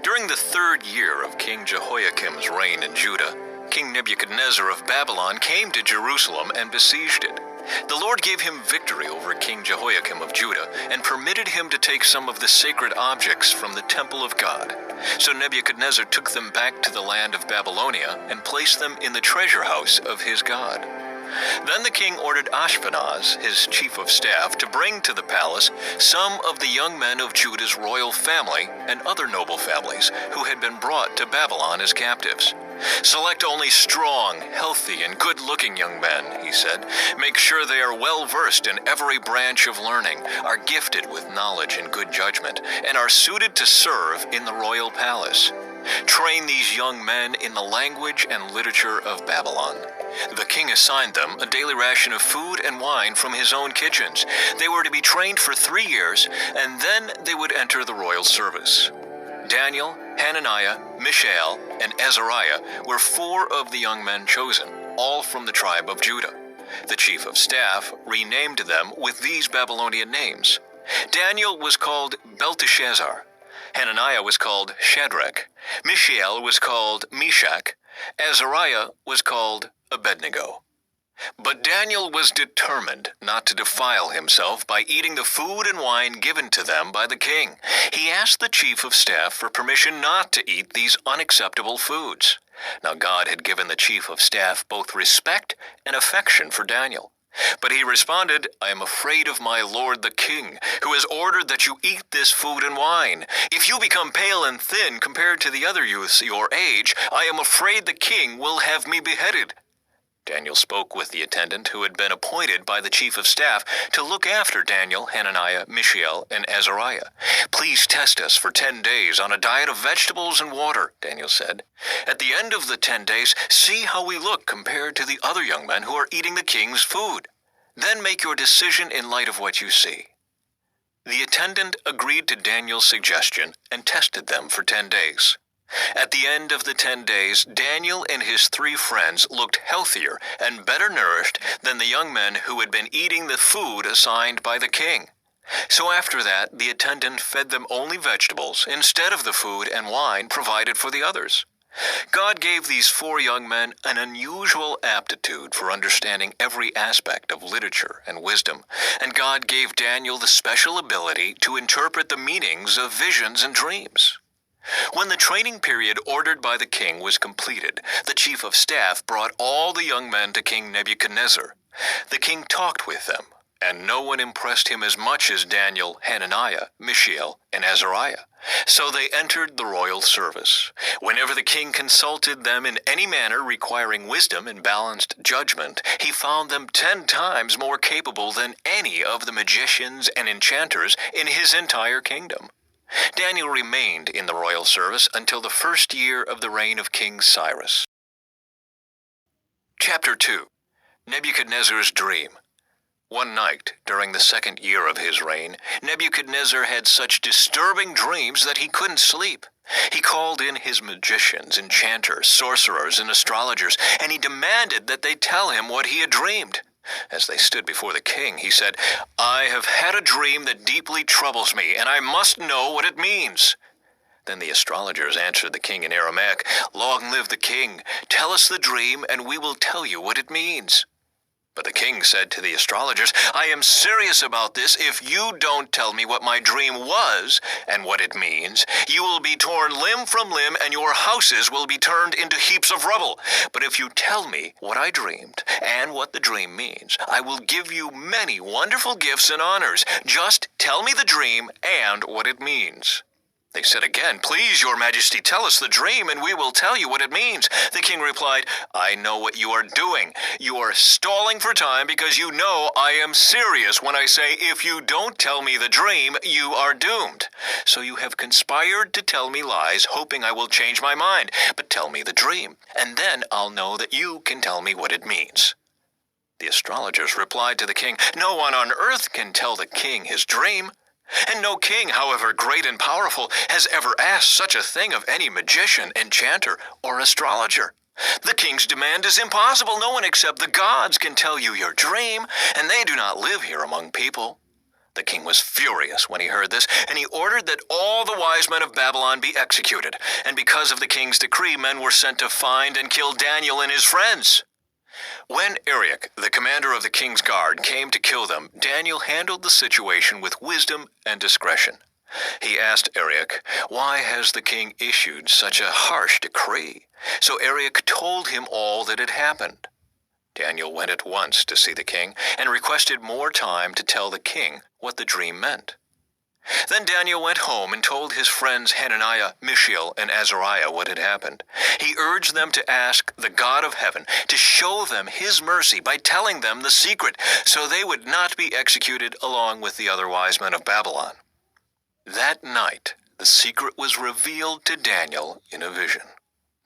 During the 3rd year of King Jehoiakim's reign in Judah, King Nebuchadnezzar of Babylon came to Jerusalem and besieged it. The Lord gave him victory over King Jehoiakim of Judah and permitted him to take some of the sacred objects from the temple of God. So Nebuchadnezzar took them back to the land of Babylonia and placed them in the treasure house of his God. Then the king ordered Ashpenaz, his chief of staff, to bring to the palace some of the young men of Judah's royal family and other noble families who had been brought to Babylon as captives. Select only strong, healthy, and good-looking young men, he said. Make sure they are well-versed in every branch of learning, are gifted with knowledge and good judgment, and are suited to serve in the royal palace. Train these young men in the language and literature of Babylon. The king assigned them a daily ration of food and wine from his own kitchens. They were to be trained for 3 years, and then they would enter the royal service. Daniel, Hananiah, Mishael, and Azariah were 4 of the young men chosen, all from the tribe of Judah. The chief of staff renamed them with these Babylonian names. Daniel was called Belteshazzar. Hananiah was called Shadrach. Mishael was called Meshach. Azariah was called Abednego. But Daniel was determined not to defile himself by eating the food and wine given to them by the king. He asked the chief of staff for permission not to eat these unacceptable foods. Now God had given the chief of staff both respect and affection for Daniel. But he responded, I am afraid of my lord the king, who has ordered that you eat this food and wine. If you become pale and thin compared to the other youths your age, I am afraid the king will have me beheaded. Daniel spoke with the attendant who had been appointed by the chief of staff to look after Daniel, Hananiah, Mishael, and Azariah. Please test us for 10 days on a diet of vegetables and water, Daniel said. At the end of the 10 days, see how we look compared to the other young men who are eating the king's food. Then make your decision in light of what you see. The attendant agreed to Daniel's suggestion and tested them for 10 days. At the end of the 10 days, Daniel and his 3 friends looked healthier and better nourished than the young men who had been eating the food assigned by the king. So after that, the attendant fed them only vegetables instead of the food and wine provided for the others. God gave these 4 young men an unusual aptitude for understanding every aspect of literature and wisdom, and God gave Daniel the special ability to interpret the meanings of visions and dreams. When the training period ordered by the king was completed, the chief of staff brought all the young men to King Nebuchadnezzar. The king talked with them, and no one impressed him as much as Daniel, Hananiah, Mishael, and Azariah. So they entered the royal service. Whenever the king consulted them in any manner requiring wisdom and balanced judgment, he found them 10 times more capable than any of the magicians and enchanters in his entire kingdom. Daniel remained in the royal service until the 1st year of the reign of King Cyrus. Chapter 2. Nebuchadnezzar's Dream. One night, during the 2nd year of his reign, Nebuchadnezzar had such disturbing dreams that he couldn't sleep. He called in his magicians, enchanters, sorcerers, and astrologers, and he demanded that they tell him what he had dreamed. As they stood before the king, he said, I have had a dream that deeply troubles me, and I must know what it means. Then the astrologers answered the king in Aramaic, Long live the king! Tell us the dream, and we will tell you what it means. But the king said to the astrologers, I am serious about this. If you don't tell me what my dream was and what it means, you will be torn limb from limb and your houses will be turned into heaps of rubble. But if you tell me what I dreamed and what the dream means, I will give you many wonderful gifts and honors. Just tell me the dream and what it means. They said again, Please, your majesty, tell us the dream, and we will tell you what it means. The king replied, I know what you are doing. You are stalling for time because you know I am serious when I say, if you don't tell me the dream, you are doomed. So you have conspired to tell me lies, hoping I will change my mind. But tell me the dream, and then I'll know that you can tell me what it means. The astrologers replied to the king, No one on earth can tell the king his dream. And no king, however great and powerful, has ever asked such a thing of any magician, enchanter, or astrologer. The king's demand is impossible. No one except the gods can tell you your dream, and they do not live here among people. The king was furious when he heard this, and he ordered that all the wise men of Babylon be executed. And because of the king's decree, men were sent to find and kill Daniel and his friends. When Arioch, the commander of the king's guard, came to kill them, Daniel handled the situation with wisdom and discretion. He asked Arioch, "Why has the king issued such a harsh decree?" So Arioch told him all that had happened. Daniel went at once to see the king and requested more time to tell the king what the dream meant. Then Daniel went home and told his friends Hananiah, Mishael, and Azariah what had happened. He urged them to ask the God of heaven to show them his mercy by telling them the secret, so they would not be executed along with the other wise men of Babylon. That night, the secret was revealed to Daniel in a vision.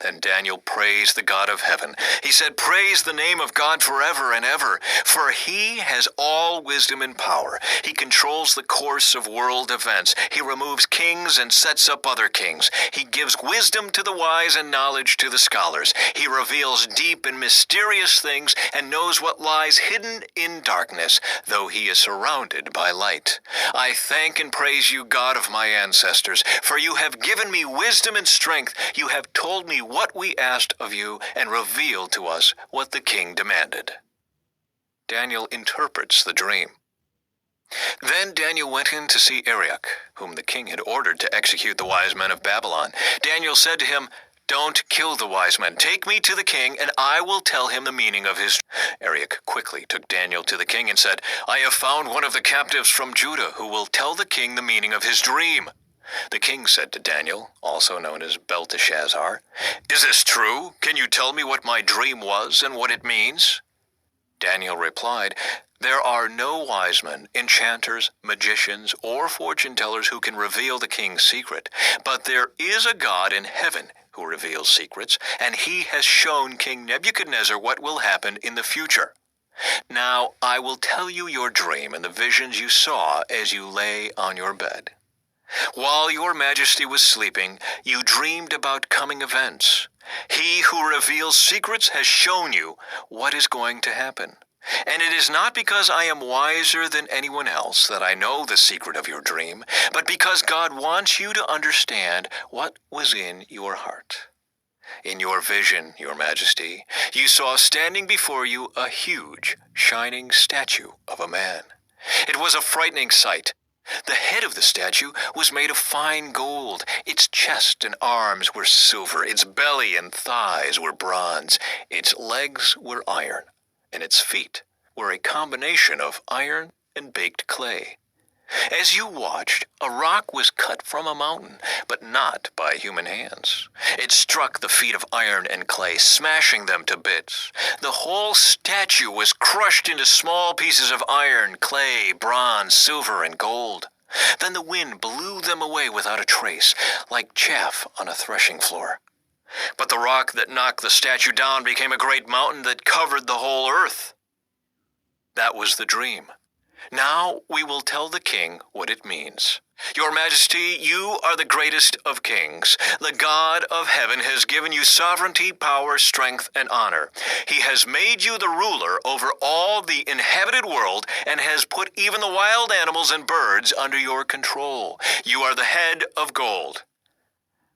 Then Daniel praised the God of heaven. He said, "Praise the name of God forever and ever, for he has all wisdom and power. He controls the course of world events. He removes kings and sets up other kings. He gives wisdom to the wise and knowledge to the scholars. He reveals deep and mysterious things and knows what lies hidden in darkness, though he is surrounded by light. I thank and praise you, God of my ancestors, for you have given me wisdom and strength. You have told me what we asked of you and revealed to us what the king demanded." Daniel interprets the dream. Then Daniel went in to see Arioch, whom the king had ordered to execute the wise men of Babylon. Daniel said to him, "Don't kill the wise men. Take me to the king, and I will tell him the meaning of his." Arioch quickly took Daniel to the king and said, "I have found one of the captives from Judah who will tell the king the meaning of his dream." The king said to Daniel, also known as Belteshazzar, "Is this true? Can you tell me what my dream was and what it means?" Daniel replied, "There are no wise men, enchanters, magicians, or fortune-tellers who can reveal the king's secret, but there is a God in heaven who reveals secrets, and he has shown King Nebuchadnezzar what will happen in the future. Now I will tell you your dream and the visions you saw as you lay on your bed. While your majesty was sleeping, you dreamed about coming events. He who reveals secrets has shown you what is going to happen. And it is not because I am wiser than anyone else that I know the secret of your dream, but because God wants you to understand what was in your heart. In your vision, your majesty, you saw standing before you a huge, shining statue of a man. It was a frightening sight. The head of the statue was made of fine gold. Its chest and arms were silver. Its belly and thighs were bronze. Its legs were iron, and its feet were a combination of iron and baked clay. As you watched, a rock was cut from a mountain, but not by human hands. It struck the feet of iron and clay, smashing them to bits. The whole statue was crushed into small pieces of iron, clay, bronze, silver, and gold. Then the wind blew them away without a trace, like chaff on a threshing floor. But the rock that knocked the statue down became a great mountain that covered the whole earth. That was the dream. Now we will tell the king what it means. Your Majesty, you are the greatest of kings. The God of heaven has given you sovereignty, power, strength, and honor. He has made you the ruler over all the inhabited world and has put even the wild animals and birds under your control. You are the head of gold.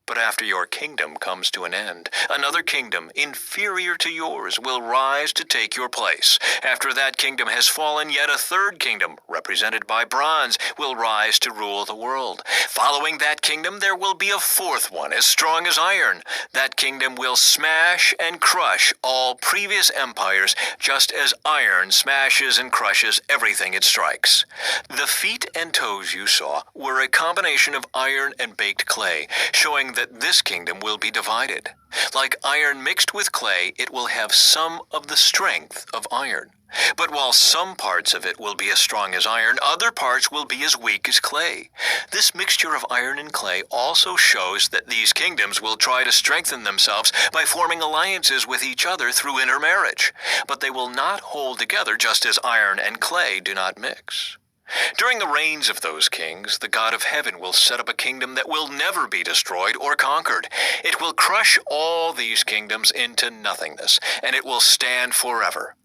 But after your kingdom comes to an end, another kingdom inferior to yours will rise to take your place. After that kingdom has fallen, yet a third kingdom, represented by bronze, will rise to rule the world. Following that kingdom, there will be a fourth one, as strong as iron. That kingdom will smash and crush all previous empires, just as iron smashes and crushes everything it strikes. The feet and toes you saw were a combination of iron and baked clay, showing that this kingdom will be divided. Like iron mixed with clay, it will have some of the strength of iron. But while some parts of it will be as strong as iron, other parts will be as weak as clay. This mixture of iron and clay also shows that these kingdoms will try to strengthen themselves by forming alliances with each other through intermarriage. But they will not hold together just as iron and clay do not mix. During the reigns of those kings, the God of heaven will set up a kingdom that will never be destroyed or conquered. It will crush all these kingdoms into nothingness, and it will stand forever.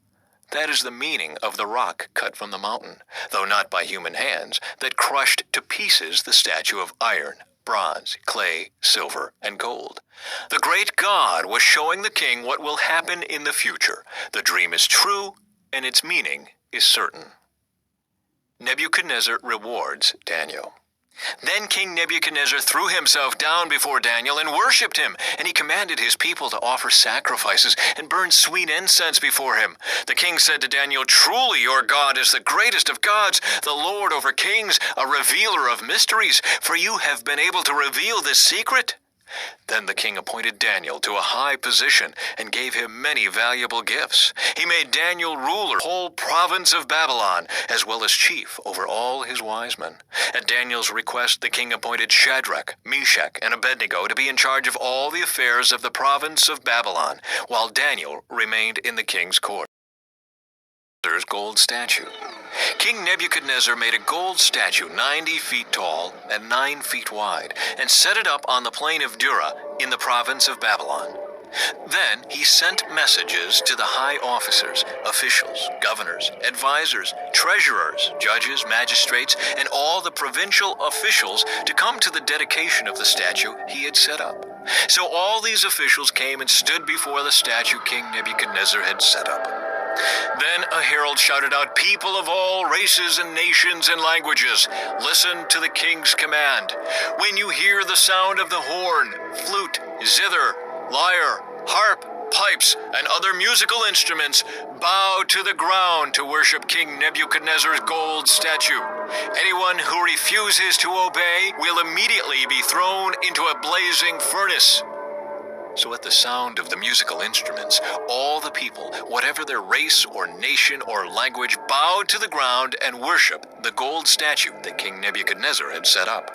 That is the meaning of the rock cut from the mountain, though not by human hands, that crushed to pieces the statue of iron, bronze, clay, silver, and gold. The great God was showing the king what will happen in the future. The dream is true, and its meaning is certain. Nebuchadnezzar rewards Daniel. Then King Nebuchadnezzar threw himself down before Daniel and worshipped him, and he commanded his people to offer sacrifices and burn sweet incense before him. The king said to Daniel, "Truly your God is the greatest of gods, the Lord over kings, a revealer of mysteries, for you have been able to reveal this secret." Then the king appointed Daniel to a high position and gave him many valuable gifts. He made Daniel ruler of the whole province of Babylon, as well as chief over all his wise men. At Daniel's request, the king appointed Shadrach, Meshach, and Abednego to be in charge of all the affairs of the province of Babylon, while Daniel remained in the king's court. Gold statue. King Nebuchadnezzar made a gold statue 90 feet tall and 9 feet wide, and set it up on the plain of Dura in the province of Babylon. Then he sent messages to the high officers, officials, governors, advisors, treasurers, judges, magistrates, and all the provincial officials to come to the dedication of the statue he had set up. So all these officials came and stood before the statue King Nebuchadnezzar had set up. Then a herald shouted out, "People of all races and nations and languages, listen to the king's command. When you hear the sound of the horn, flute, zither, lyre, harp, pipes, and other musical instruments, bow to the ground to worship King Nebuchadnezzar's gold statue. Anyone who refuses to obey will immediately be thrown into a blazing furnace." So at the sound of the musical instruments, all the people, whatever their race or nation or language, bowed to the ground and worshiped the gold statue that King Nebuchadnezzar had set up.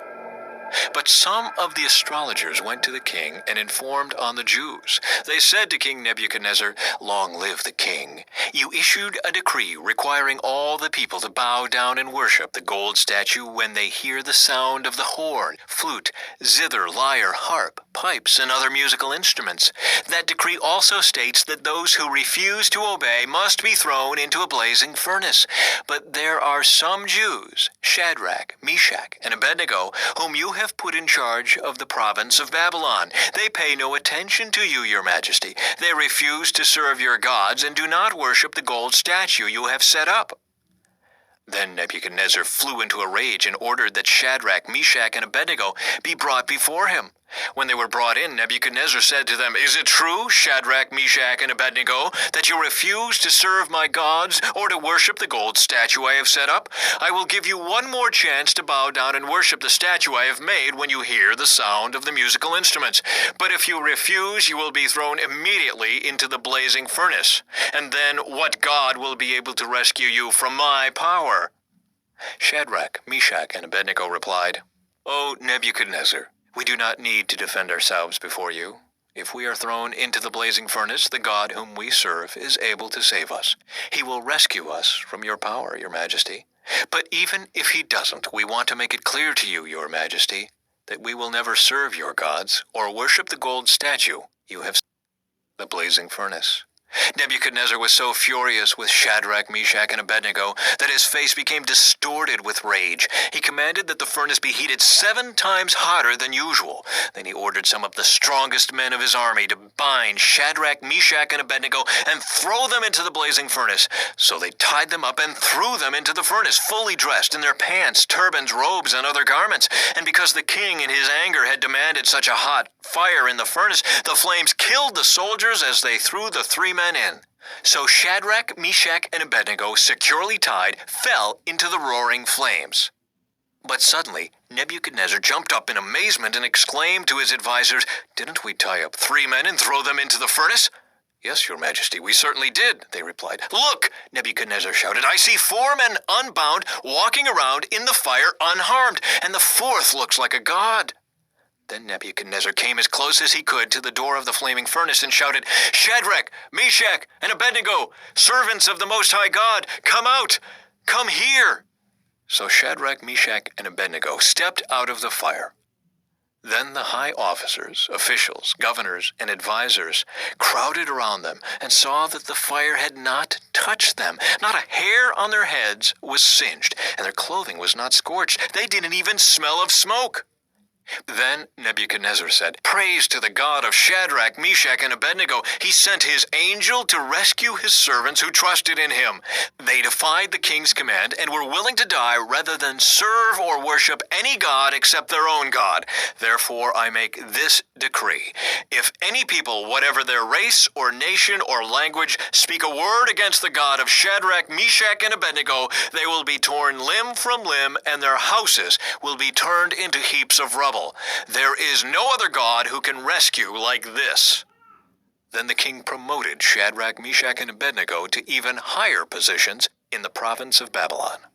But some of the astrologers went to the king and informed on the Jews. They said to King Nebuchadnezzar, "Long live the king. You issued a decree requiring all the people to bow down and worship the gold statue when they hear the sound of the horn, flute, zither, lyre, harp, pipes, and other musical instruments. That decree also states that those who refuse to obey must be thrown into a blazing furnace. But there are some Jews, Shadrach, Meshach, and Abednego, whom you have put in charge of the province of Babylon. They pay no attention to you, your majesty. They refuse to serve your gods and do not worship the gold statue you have set up." Then Nebuchadnezzar flew into a rage and ordered that Shadrach, Meshach, and Abednego be brought before him. When they were brought in, Nebuchadnezzar said to them, "Is it true, Shadrach, Meshach, and Abednego, that you refuse to serve my gods or to worship the gold statue I have set up? I will give you one more chance to bow down and worship the statue I have made when you hear the sound of the musical instruments. But if you refuse, you will be thrown immediately into the blazing furnace. And then what god will be able to rescue you from my power?" Shadrach, Meshach, and Abednego replied, "O Nebuchadnezzar, we do not need to defend ourselves before you. If we are thrown into the blazing furnace, the God whom we serve is able to save us. He will rescue us from your power, your majesty. But even if he doesn't, we want to make it clear to you, your majesty, that we will never serve your gods or worship the gold statue you have set in the blazing furnace." Nebuchadnezzar was so furious with Shadrach, Meshach, and Abednego that his face became distorted with rage. He commanded that the furnace be heated 7 times hotter than usual. Then he ordered some of the strongest men of his army to bind Shadrach, Meshach, and Abednego and throw them into the blazing furnace. So they tied them up and threw them into the furnace, fully dressed in their pants, turbans, robes, and other garments. And because the king in his anger had demanded such a hot fire in the furnace, the flames killed the soldiers as they threw the 3 men in. So Shadrach, Meshach, and Abednego, securely tied, fell into the roaring flames. But suddenly, Nebuchadnezzar jumped up in amazement and exclaimed to his advisors, "Didn't we tie up 3 men and throw them into the furnace?" "Yes, your majesty, we certainly did," they replied. "Look," Nebuchadnezzar shouted, "I see 4 men unbound, walking around in the fire unharmed, and the 4th looks like a god." Then Nebuchadnezzar came as close as he could to the door of the flaming furnace and shouted, "Shadrach, Meshach, and Abednego, servants of the Most High God, come out! Come here!" So Shadrach, Meshach, and Abednego stepped out of the fire. Then the high officers, officials, governors, and advisers crowded around them and saw that the fire had not touched them. Not a hair on their heads was singed, and their clothing was not scorched. They didn't even smell of smoke. Then Nebuchadnezzar said, "Praise to the God of Shadrach, Meshach, and Abednego. He sent his angel to rescue his servants who trusted in him. They defied the king's command and were willing to die rather than serve or worship any god except their own God. Therefore I make this decree. If any people, whatever their race or nation or language, speak a word against the God of Shadrach, Meshach, and Abednego, they will be torn limb from limb, and their houses will be turned into heaps of rubble. There is no other God who can rescue like this." Then the king promoted Shadrach, Meshach, and Abednego to even higher positions in the province of Babylon.